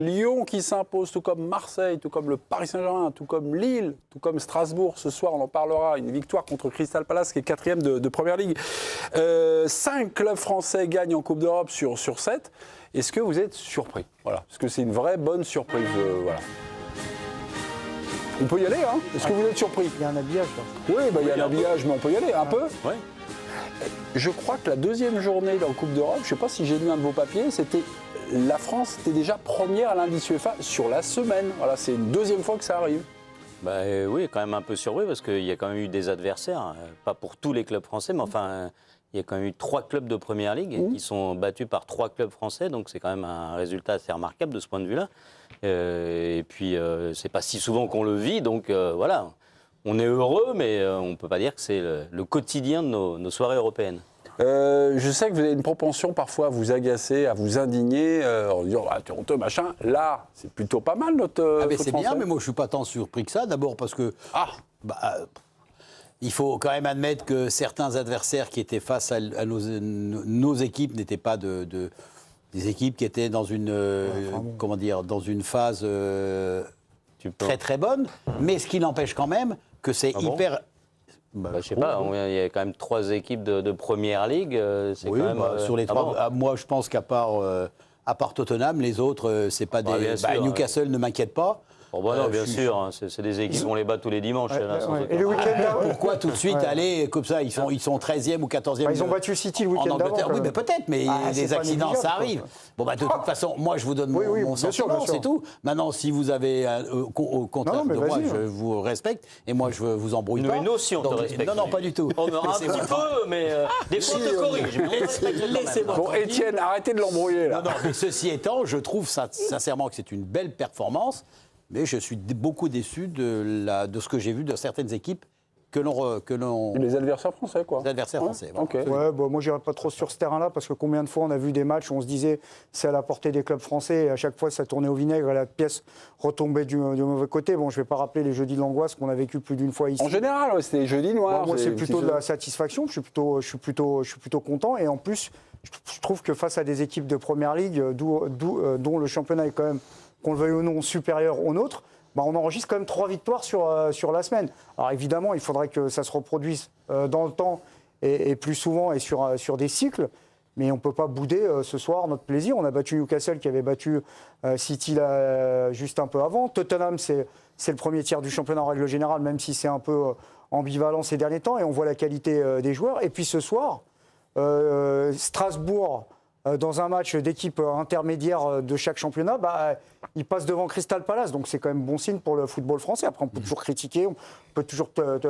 Lyon qui s'impose, tout comme Marseille, tout comme le Paris Saint-Germain, tout comme Lille, tout comme Strasbourg. Ce soir, on en parlera. Une victoire contre Crystal Palace, qui est 4e de Première Ligue. 5 clubs français gagnent en Coupe d'Europe sur 7. Est-ce que vous êtes surpris? Voilà. Parce que c'est une vraie bonne surprise. Voilà. On peut y aller, hein? Est-ce que vous êtes surpris? Il y a un habillage, là. Oui, il y a un habillage, mais on peut y aller un peu. Oui. Je crois que la deuxième journée dans la Coupe d'Europe, je ne sais pas si j'ai lu un de vos papiers, c'était la France était déjà première à l'indice UEFA sur la semaine. Voilà, c'est une deuxième fois que ça arrive. Oui, quand même un peu surpris parce qu'il y a quand même eu des adversaires, pas pour tous les clubs français, mais enfin, il y a quand même eu 3 clubs de Première Ligue qui sont battus par 3 clubs français, donc c'est quand même un résultat assez remarquable de ce point de vue-là. Et puis, c'est pas si souvent qu'on le vit, donc voilà. On est heureux, mais on ne peut pas dire que c'est le quotidien de nos soirées européennes. Je sais que vous avez une propension parfois à vous agacer, à vous indigner, en disant ah, t'es honteux, machin. Là, c'est plutôt pas mal notre. Mais foot c'est bien, français. mais moi je suis pas tant surpris que ça. D'abord parce que il faut quand même admettre que certains adversaires qui étaient face à nos équipes n'étaient pas des équipes qui étaient dans une dans une phase très très bonne. Mais ce qui n'empêche quand même que c'est hyper. Je sais pas, il y a quand même 3 équipes de Première Ligue. C'est Oui, quand même, sur les 3. Moi, je pense qu'à part Tottenham, les autres, c'est pas des. bien sûr, Newcastle ne m'inquiète pas. Non, bien sûr, hein, c'est des équipes, on les bat tous les dimanches. Là, sans aucun Et le week-end d'avant. Pourquoi tout de suite aller comme ça? Ils sont 13e ou 14e. Ils ont battu City le en week-end d'avant. Angleterre. Oui, mais peut-être, mais c'est les pas accidents, négligeable, ça quoi. arrive. Bon, de toute façon, moi, je vous donne mon sentiment, bien sûr. c'est tout. Maintenant, si vous avez, au contraire mais de moi, vas-y, je vous respecte, et moi, je vous embrouille pas. Nous aussi, on te respecte. Non, pas du tout. On aura un petit peu, mais des fois, on te corrige. Mais on respecte quand même. Laissez-moi Bon, tranquille. Étienne, arrêtez de l'embrouiller là. Non, mais ceci étant, je trouve sincèrement que c'est une belle performance, mais je suis beaucoup déçu de ce que j'ai vu de certaines équipes que l'on Les adversaires français, quoi. les adversaires français. Voilà. Ok. Ouais, moi j'irai pas trop sur ce terrain-là parce que combien de fois on a vu des matchs où on se disait c'est à la portée des clubs français et à chaque fois ça tournait au vinaigre et la pièce retombait du mauvais côté. Bon, je vais pas rappeler les jeudis de l'angoisse qu'on a vécu plus d'une fois ici. En général, ouais, c'était les jeudis noirs. Moi c'est plutôt de la satisfaction. Je suis plutôt content et en plus je trouve que face à des équipes de Première Ligue dont le championnat est quand même, qu'on le veuille ou non, supérieur au nôtre. On enregistre quand même 3 victoires sur la semaine. Alors évidemment, il faudrait que ça se reproduise dans le temps et plus souvent et sur des cycles. Mais on ne peut pas bouder ce soir notre plaisir. On a battu Newcastle qui avait battu City juste un peu avant. Tottenham, c'est le premier tiers du championnat en règle générale, même si c'est un peu ambivalent ces derniers temps. Et on voit la qualité des joueurs. Et puis ce soir, Strasbourg... dans un match d'équipe intermédiaire de chaque championnat, il passe devant Crystal Palace. Donc c'est quand même bon signe pour le football français. Après, on peut toujours critiquer, on peut toujours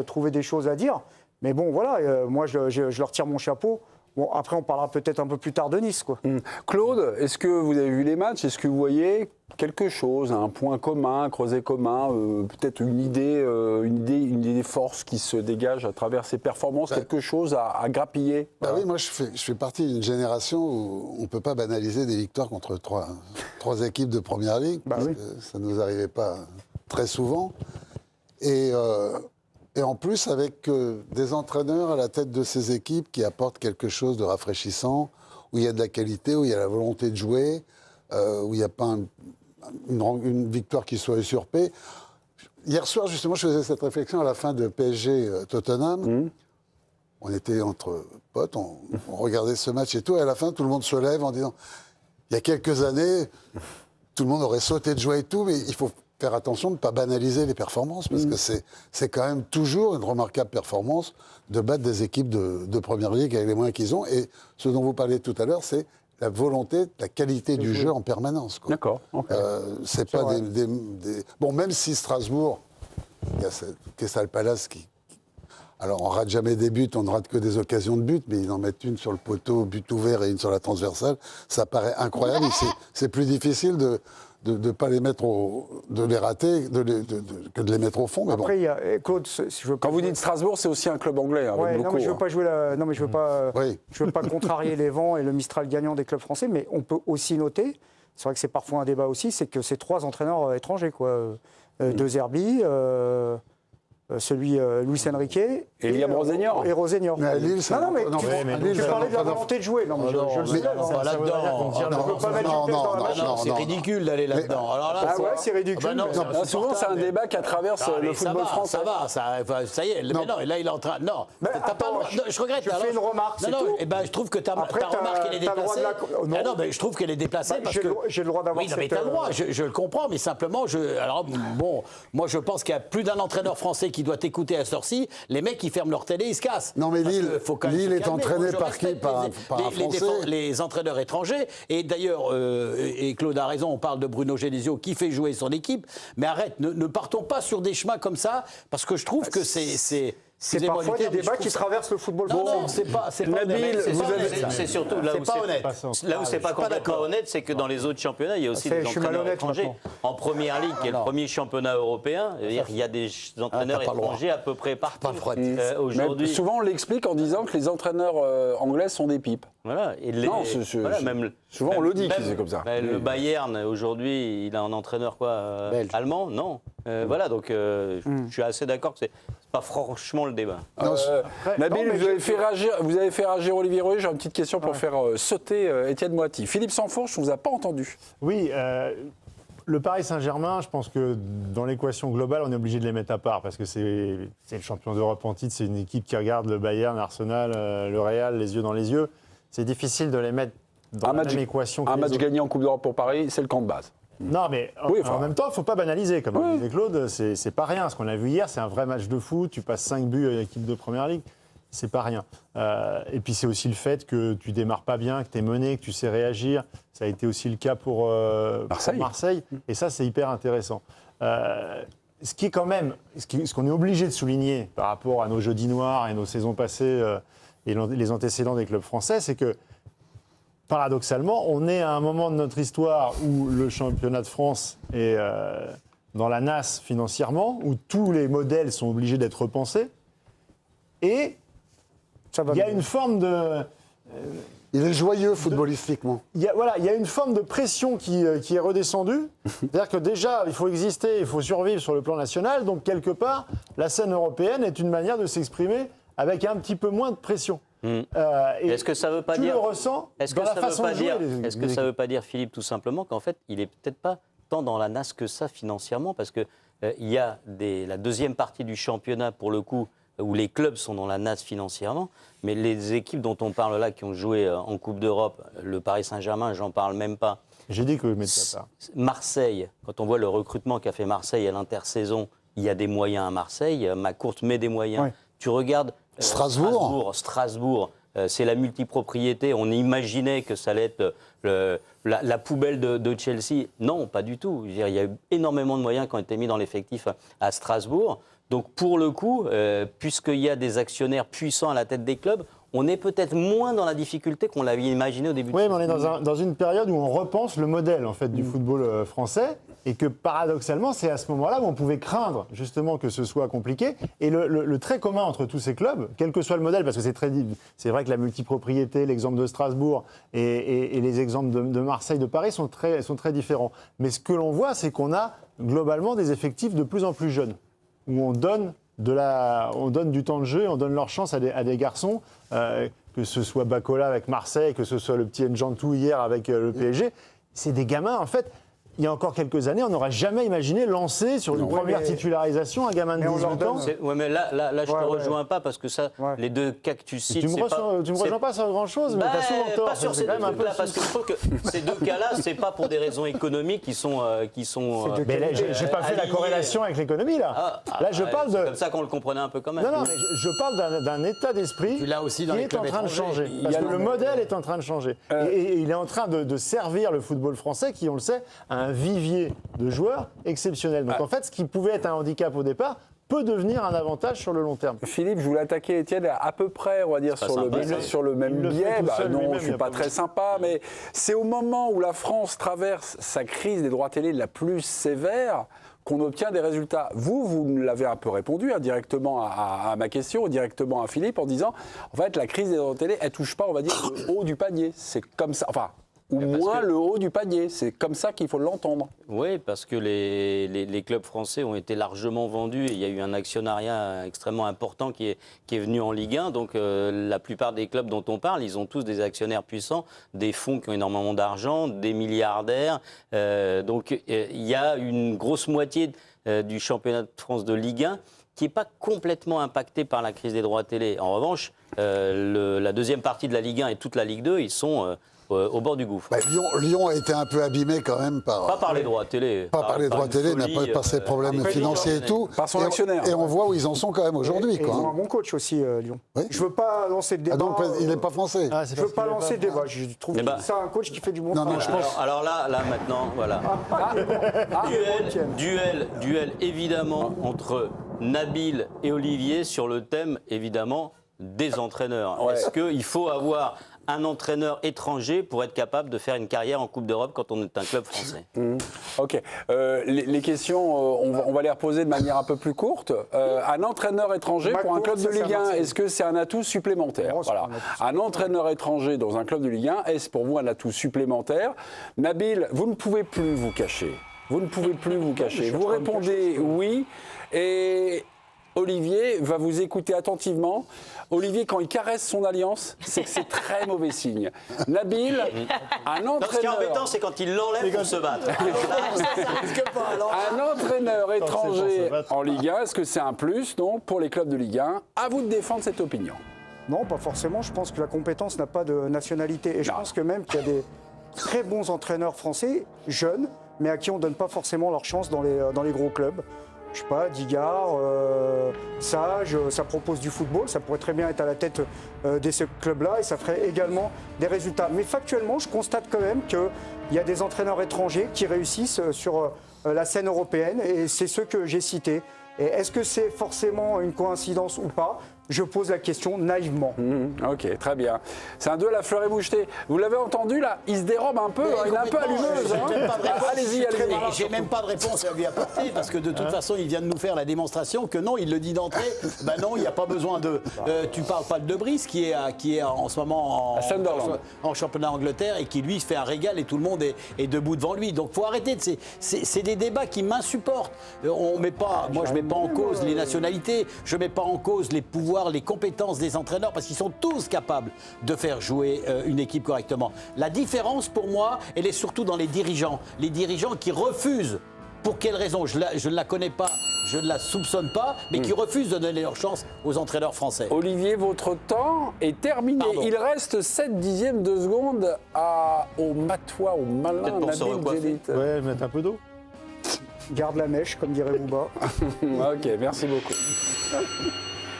trouver des choses à dire. Mais bon, voilà, moi, je leur tire mon chapeau. Bon, après, on parlera peut-être un peu plus tard de Nice, quoi. Claude, est-ce que vous avez vu les matchs? Est-ce que vous voyez quelque chose, un point commun, un creuset commun, peut-être une idée force qui se dégage à travers ces performances, quelque chose à grappiller? Oui, moi je fais partie d'une génération où on ne peut pas banaliser des victoires contre trois équipes de Première Ligue, parce que ça ne nous arrivait pas très souvent. Et en plus, avec des entraîneurs à la tête de ces équipes qui apportent quelque chose de rafraîchissant, où il y a de la qualité, où il y a la volonté de jouer, où il n'y a pas une victoire qui soit usurpée. Hier soir, justement, je faisais cette réflexion à la fin de PSG-Tottenham. On était entre potes, on regardait ce match et tout, et à la fin, tout le monde se lève en disant il y a quelques années, tout le monde aurait sauté de joie et tout, mais il faut faire attention de ne pas banaliser les performances, parce que c'est quand même toujours une remarquable performance de battre des équipes de Première Ligue avec les moyens qu'ils ont. Et ce dont vous parlez tout à l'heure, c'est la volonté, la qualité du jeu en permanence. D'accord. Okay. C'est pas des... Bon, même si Strasbourg, il y a Crystal Palace qui... Alors, on rate jamais des buts, on ne rate que des occasions de but, mais ils en mettent une sur le poteau, but ouvert, et une sur la transversale. Ça paraît incroyable. C'est plus difficile de pas les mettre de les rater que de les mettre au fond. Mais après, bon. il y a Claude. Quand vous dites Strasbourg, c'est aussi un club anglais. Non, mais je veux pas jouer non, mais je veux pas contrarier les vents et le Mistral gagnant des clubs français. Mais on peut aussi noter, c'est vrai que c'est parfois un débat aussi, c'est que c'est 3 entraîneurs étrangers, quoi. De Zerbi. celui Luis Enrique et Liam Rosenior. Et Rosenior. Mais à Lille, c'est non, mais un entraîneur- tu parlais de la volonté de jouer. Non, mais je le sais. pas là-dedans. On ne peut pas mettre une pièce dans la machine. C'est ridicule d'aller là-dedans. Alors là, Ah ouais, c'est ridicule. non, mais- Souvent, c'est un débat qui traverse le football français. Ça y est. Mais non, là, il est en train. Non, Mais t'as pas attends, le droit. Non, je regrette. je fais une remarque, c'est Non, tout. et ben, je trouve que ta Après, remarque, elle est t'as le droit déplacée. de la- Non, mais je trouve qu'elle est déplacée Bah, parce j'ai que. j'ai le droit d'avoir Oui, non, mais cette, t'as le droit, je le comprends, mais simplement, alors bon, moi je pense qu'il y a plus d'un entraîneur français qui doit t'écouter à cette heure-ci, les mecs ils ferment leur télé, ils se cassent. Non, mais Parce Lille- que faut quand même Lille se est calmer. entraîné Moi, je par qui? respecte Par un Français les entraîneurs étrangers, et d'ailleurs, et Claude a raison, on parle de Bruno Genesio qui fait jouer son équipe, mais arrête, ne partons pas sur des chemins comme ça, parce que je trouve que c'est parfois du des terme, mais je débats trouve qui ça- traversent le football Non, français. non, c'est pas Nabil, honnête. vous avez- C'est surtout là où c'est pas honnête. Là où c'est pas complètement honnête, c'est que dans les autres championnats, il y a aussi des Je suis entraîneurs malhonnête étrangers. maintenant. En première ligue, qui est le premier championnat européen, il y a des entraîneurs t'as pas le droit. étrangers à peu près partout. Pas le droit de dire Mais Aujourd'hui, souvent, on l'explique en disant que les entraîneurs anglais sont des pipes. voilà. Et Non, souvent, on le dit que c'est comme ça. Le Bayern aujourd'hui, il a un entraîneur quoi Belge. allemand, non. Voilà, donc je suis assez d'accord que c'est pas franchement le débat. Nabil, non, mais vous avez fait réagir Olivier Rouet. J'ai une petite question pour faire sauter Étienne Moiti. Philippe Sansfourche, je ne vous a pas entendu. Oui, le Paris Saint-Germain, je pense que dans l'équation globale, on est obligé de les mettre à part parce que c'est le champion d'Europe en titre, c'est une équipe qui regarde le Bayern, Arsenal, le Real, les yeux dans les yeux. C'est difficile de les mettre dans la même équation que Un les match autres. gagné en Coupe d'Europe pour Paris, c'est le camp de base. Non, mais Oui, en même temps, il ne faut pas banaliser. Comme le disait Claude, c'est pas rien. Ce qu'on a vu hier, c'est un vrai match de foot. Tu passes 5 buts à l'équipe de Première Ligue. C'est pas rien. Et puis c'est aussi le fait que tu démarres pas bien, que tu es mené, que tu sais réagir. Ça a été aussi le cas pour Marseille. Et ça, c'est hyper intéressant. Ce qui est quand même, ce qu'on est obligé de souligner par rapport à nos jeudis noirs et nos saisons passées et les antécédents des clubs français, c'est que paradoxalement, on est à un moment de notre histoire où le championnat de France est dans la nasse financièrement, où tous les modèles sont obligés d'être repensés. Et Ça va il y a mieux. une forme de... Il est joyeux footballistiquement. Il y a une forme de pression qui est redescendue. C'est-à-dire que déjà, il faut exister, il faut survivre sur le plan national. Donc, quelque part, la scène européenne est une manière de s'exprimer avec un petit peu moins de pression. Et Est-ce que ça veut pas tu dire le ressens Est-ce dans que la ça veut façon pas de jouer dire des- Est-ce que des ça veut pas dire, Philippe, tout simplement qu'en fait, il est peut-être pas tant dans la nasse que ça financièrement, parce que il y a la deuxième partie du championnat pour le coup où les clubs sont dans la nasse financièrement, mais les équipes dont on parle là qui ont joué en Coupe d'Europe, le Paris Saint-Germain, j'en parle même pas. J'ai dit que je mettais à part. Marseille, quand on voit le recrutement qu'a fait Marseille à l'intersaison, il y a des moyens à Marseille. Macourte met des moyens. Ouais. Tu regardes Strasbourg. c'est la multipropriété. On imaginait que ça allait être la poubelle de Chelsea. Non, pas du tout. Je veux dire, il y a eu énormément de moyens qui ont été mis dans l'effectif à Strasbourg. Donc pour le coup, puisqu'il y a des actionnaires puissants à la tête des clubs, on est peut-être moins dans la difficulté qu'on l'avait imaginé au début. Oui, mais on est dans une période où on repense le modèle en fait, du football français et que paradoxalement, c'est à ce moment-là où on pouvait craindre justement que ce soit compliqué. Et le trait commun entre tous ces clubs, quel que soit le modèle, parce que c'est vrai que la multipropriété, l'exemple de Strasbourg et les exemples de Marseille, de Paris sont très différents. Mais ce que l'on voit, c'est qu'on a globalement des effectifs de plus en plus jeunes, où on donne du temps de jeu, on donne leur chance à des garçons, que ce soit Bacola avec Marseille, que ce soit le petit Njantou hier avec le PSG. C'est des gamins, en fait. Il y a encore quelques années, on n'aurait jamais imaginé lancer sur une première titularisation un gamin de Mais on leur 18 ans. donne- Ouais, mais là je te rejoins pas parce que ça, Ouais. les deux cas que tu cites, Tu me c'est me rejoins pas sur grand-chose, mais Bah, t'as souvent tort. pas sur C'est ces quand deux même un peu trucs-là, parce que je trouve que ces deux cas-là, c'est pas pour des raisons économiques qui sont Mais là, j'ai pas fait la alignées. corrélation avec l'économie, là. Là, je parle c'est de... comme ça qu'on le comprenait un peu quand même. Non, mais je parle d'un état d'esprit Tu l'as aussi dans qui les est en clubs train de étrangers. changer. Parce que le modèle est en train de changer. Et il est en train de servir le football français, qui, on le sait, a un vivier de joueurs exceptionnel. Donc en fait, ce qui pouvait être un handicap au départ peut devenir un avantage sur le long terme. Philippe, je voulais attaquer Étienne à peu près, on va dire, C'est sur pas le, sympa, même, ça. sur le même Il le fait biais. tout seul Non, lui-même, je il y suis a pas pas très de- sympa, mais c'est au moment où la France traverse sa crise des droits télé la plus sévère qu'on obtient des résultats. Vous me l'avez un peu répondu directement à ma question, directement à Philippe, en disant, en fait, la crise des droits télé, elle touche pas, on va dire, le haut du panier. C'est comme ça. Enfin, ou moins le haut du panier. C'est comme ça qu'il faut l'entendre. Oui, parce que les clubs français ont été largement vendus et il y a eu un actionnariat extrêmement important qui est venu en Ligue 1. Donc la plupart des clubs dont on parle, ils ont tous des actionnaires puissants, des fonds qui ont énormément d'argent, des milliardaires. Donc il y a une grosse moitié du championnat de France de Ligue 1 qui n'est pas complètement impacté par la crise des droits télé. En revanche, la deuxième partie de la Ligue 1 et toute la Ligue 2, ils sont au bord du gouffre. Bah, Lyon a été un peu abîmé quand même par... Pas par les droits télé. Pas par les droits télé, mais par ses problèmes financiers et tout. Par son actionnaire. Et on voit où ils en sont quand même aujourd'hui. Ils ont un bon coach aussi, Lyon. Oui. Je ne veux pas lancer le débat. Ah donc il n'est pas français. Ah, Je ne veux pas lancer le débat. Je trouve que c'est un coach qui fait du bon Non, travail. je pense... Alors là maintenant, voilà. Duel évidemment entre Nabil et Olivier sur le thème évidemment des entraîneurs. Ouais. Est-ce qu'il faut avoir un entraîneur étranger pour être capable de faire une carrière en Coupe d'Europe quand on est un club français? Ok. Les questions, on va les reposer de manière un peu plus courte. Un entraîneur étranger pour un club de Ligue 1, est-ce que c'est un atout supplémentaire? Non, c'est Voilà. pas un atout Un entraîneur étranger dans un club de Ligue 1, est-ce pour vous un atout supplémentaire? Nabil, vous ne pouvez plus vous cacher. Vous ne pouvez plus vous cacher. Vous répondez oui et Olivier va vous écouter attentivement. Olivier, quand il caresse son alliance, c'est que c'est très mauvais signe. Nabil, un Non, ce qui est entraîneur... embêtant, c'est quand il l'enlève pour se battre. Un entraîneur étranger se battre. en Ligue 1, est-ce que c'est un plus, non, pour les clubs de Ligue 1? À vous de défendre cette opinion. Non, pas forcément. Je pense que la compétence n'a pas de nationalité. Et je pense que même qu'il y a des très bons entraîneurs français, jeunes, mais à qui on ne donne pas forcément leur chance dans les gros clubs. Je sais pas, Digard, Sage, ça propose du football, ça pourrait très bien être à la tête de ces clubs-là et ça ferait également des résultats. Mais factuellement, je constate quand même qu'il y a des entraîneurs étrangers qui réussissent sur la scène européenne et c'est ceux que j'ai cités. Et est-ce que c'est forcément une coïncidence ou pas? Je pose la question naïvement. Ok, très bien. C'est un duel à fleur et moucheté. Vous l'avez entendu là? Il se dérobe un peu, hein, il est un peu allumeuse. Allez-y, allez-y. J'ai même pas de réponse à lui apporter parce que de toute façon, il vient de nous faire la démonstration que non, il le dit d'entrée. Ben non, il n'y a pas besoin de. Tu parles pas de Debris qui est en ce moment À Sunderland. en championnat Angleterre et qui lui se fait un régal et tout le monde est debout devant lui. Donc faut arrêter. C'est des débats qui m'insupportent. On met pas. Moi, je mets pas en cause les nationalités. Je mets pas en cause les pouvoirs, les compétences des entraîneurs parce qu'ils sont tous capables de faire jouer une équipe correctement. La différence pour moi, elle est surtout dans les dirigeants. Les dirigeants qui refusent, pour quelle raison, je ne la connais pas, je ne la soupçonne pas, mais qui refusent de donner leur chance aux entraîneurs français. Olivier, votre temps est terminé. Pardon. Il reste 7 dixièmes de seconde au matois, au malin Peut-être pour se Nabil recoiffer. Djellit. Ouais, mettre un peu d'eau. Garde la mèche, comme dirait Bouba. Ok, merci beaucoup.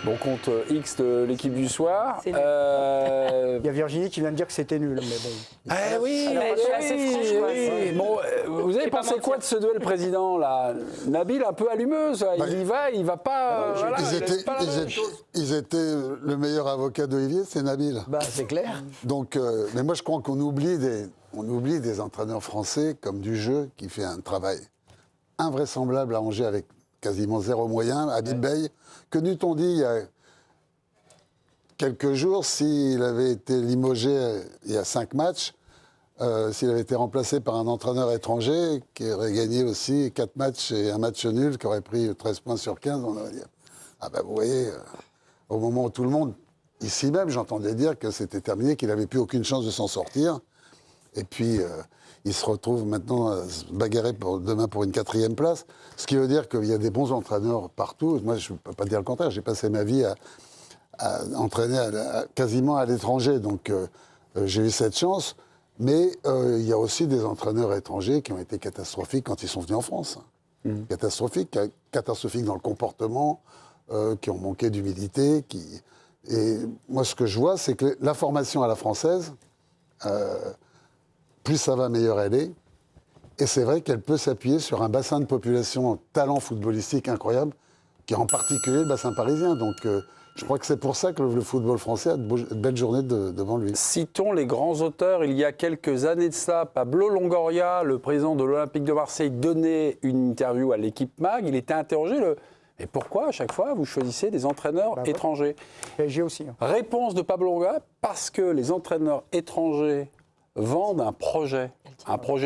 Bon, compte X de l'équipe du soir. Il y a Virginie qui vient de dire que c'était nul, mais bon. Eh oui, Alors, je suis assez franche, quoi. Bon, vous avez pas pensé mentir. quoi de ce duel président là? Nabil un peu allumeuse, il va pas. voilà, il laisse pas la même chose. Ils étaient le meilleur avocat d'Olivier, c'est Nabil. Bah, c'est clair. Donc, mais moi je crois qu'on oublie des entraîneurs français comme du jeu qui fait un travail invraisemblable à Angers avec quasiment zéro moyen. Habib Bey, que n'eût-on dit il y a quelques jours s'il avait été limogé il y a 5 matchs, s'il avait été remplacé par un entraîneur étranger qui aurait gagné aussi 4 matchs et un match nul, qui aurait pris 13 points sur 15, on aurait dit ah ben vous voyez, au moment où tout le monde, ici même, j'entendais dire que c'était terminé, qu'il n'avait plus aucune chance de s'en sortir. Et puis, il se retrouve maintenant à se bagarrer demain pour une 4e place. Ce qui veut dire qu'il y a des bons entraîneurs partout. Moi, je ne peux pas dire le contraire. J'ai passé ma vie à entraîner quasiment à l'étranger. Donc, j'ai eu cette chance. Mais il y a aussi des entraîneurs étrangers qui ont été catastrophiques quand ils sont venus en France. Catastrophiques dans le comportement, qui ont manqué d'humilité. Et moi, ce que je vois, c'est que la formation à la française... plus ça va, meilleure elle est. Et c'est vrai qu'elle peut s'appuyer sur un bassin de population en talent footballistique incroyable, qui est en particulier le bassin parisien. Donc je crois que c'est pour ça que le football français a de belles journées devant lui. Citons les grands auteurs. Il y a quelques années de ça, Pablo Longoria, le président de l'Olympique de Marseille, donnait une interview à l'équipe MAG. Il était interrogé, mais pourquoi à chaque fois vous choisissez des entraîneurs étrangers? PSG aussi. Réponse de Pablo Longoria, parce que les entraîneurs étrangers vendent un projet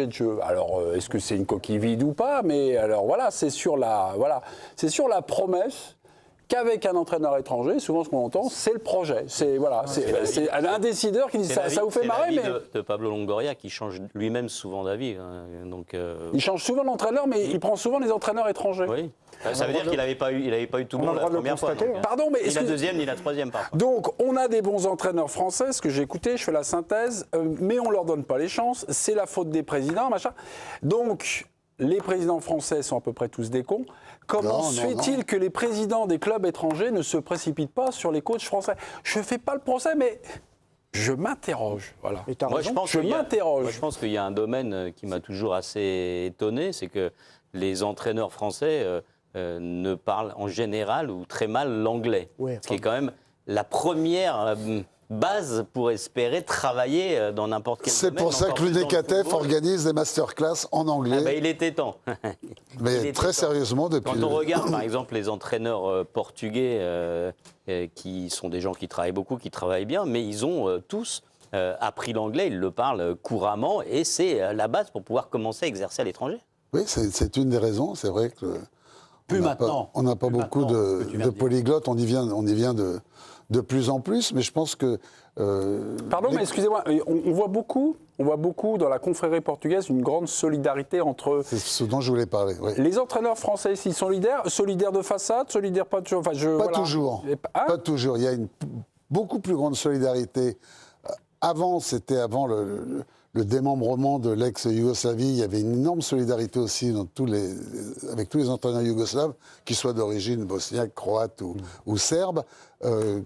de jeu. Alors, est-ce que c'est une coquille vide ou pas? Mais alors voilà, c'est sur la promesse qu'avec un entraîneur étranger, souvent ce qu'on entend, c'est le projet. C'est un décideur qui dit ça vous fait marrer, mais de Pablo Longoria qui change lui-même souvent d'avis. Donc il change souvent l'entraîneur, mais il prend souvent les entraîneurs étrangers. oui. Ça veut dire qu'il n'avait pas eu tout le monde la première fois. Pardon, mais ni la deuxième ni la troisième parfois. Donc, on a des bons entraîneurs français, ce que j'ai écouté, je fais la synthèse, mais on ne leur donne pas les chances. C'est la faute des présidents, machin. Donc, les présidents français sont à peu près tous des cons. Comment se fait-il que les présidents des clubs étrangers ne se précipitent pas sur les coachs français? Je ne fais pas le procès, mais je m'interroge. Voilà. Moi, je pense qu'il y a un domaine qui m'a toujours assez étonné, c'est que les entraîneurs français ne parlent en général ou très mal l'anglais. Ouais, ce qui est quand même la première base pour espérer travailler dans n'importe quel domaine. C'est pour ça que l'UDECATEF organise des masterclass en anglais. Ah ben, il était temps. Mais très sérieusement, depuis... Quand on regarde, par exemple, les entraîneurs portugais, qui sont des gens qui travaillent beaucoup, qui travaillent bien, mais ils ont tous appris l'anglais, ils le parlent couramment, et c'est la base pour pouvoir commencer à exercer à l'étranger. Oui, c'est une des raisons. C'est vrai que on n'a pas beaucoup de polyglottes. On y vient de plus en plus. Mais je pense que pardon, mais excusez-moi. On voit beaucoup dans la confrérie portugaise une grande solidarité entre. C'est ce dont je voulais parler. Oui. Les entraîneurs français ici sont solidaires de façade, solidaires pas toujours. Enfin, toujours. Pas toujours. Il y a une beaucoup plus grande solidarité. C'était avant le démembrement de l'ex-Yougoslavie, il y avait une énorme solidarité aussi avec tous les entraîneurs yougoslaves, qu'ils soient d'origine bosniaque, croate ou serbe,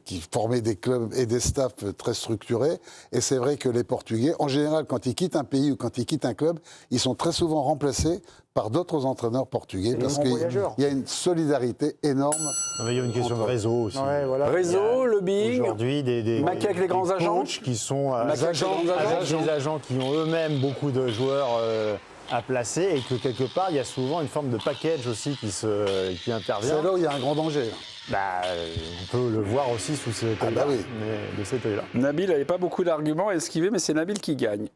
qui formaient des clubs et des staffs très structurés. Et c'est vrai que les Portugais, en général, quand ils quittent un pays ou quand ils quittent un club, ils sont très souvent remplacés par d'autres entraîneurs portugais, parce qu'il y a une solidarité énorme. Non, mais il y a une question de réseau aussi. Ouais, voilà. Réseau, lobbying, aujourd'hui, des maquis avec les grands agents qui sont des agents qui ont eux-mêmes beaucoup de joueurs à placer, et que quelque part, il y a souvent une forme de package aussi qui intervient. C'est là où il y a un grand danger. On peut le voir aussi sous cet œil-là, oui. de cet œil-là. Nabil n'avait pas beaucoup d'arguments à esquiver, mais c'est Nabil qui gagne.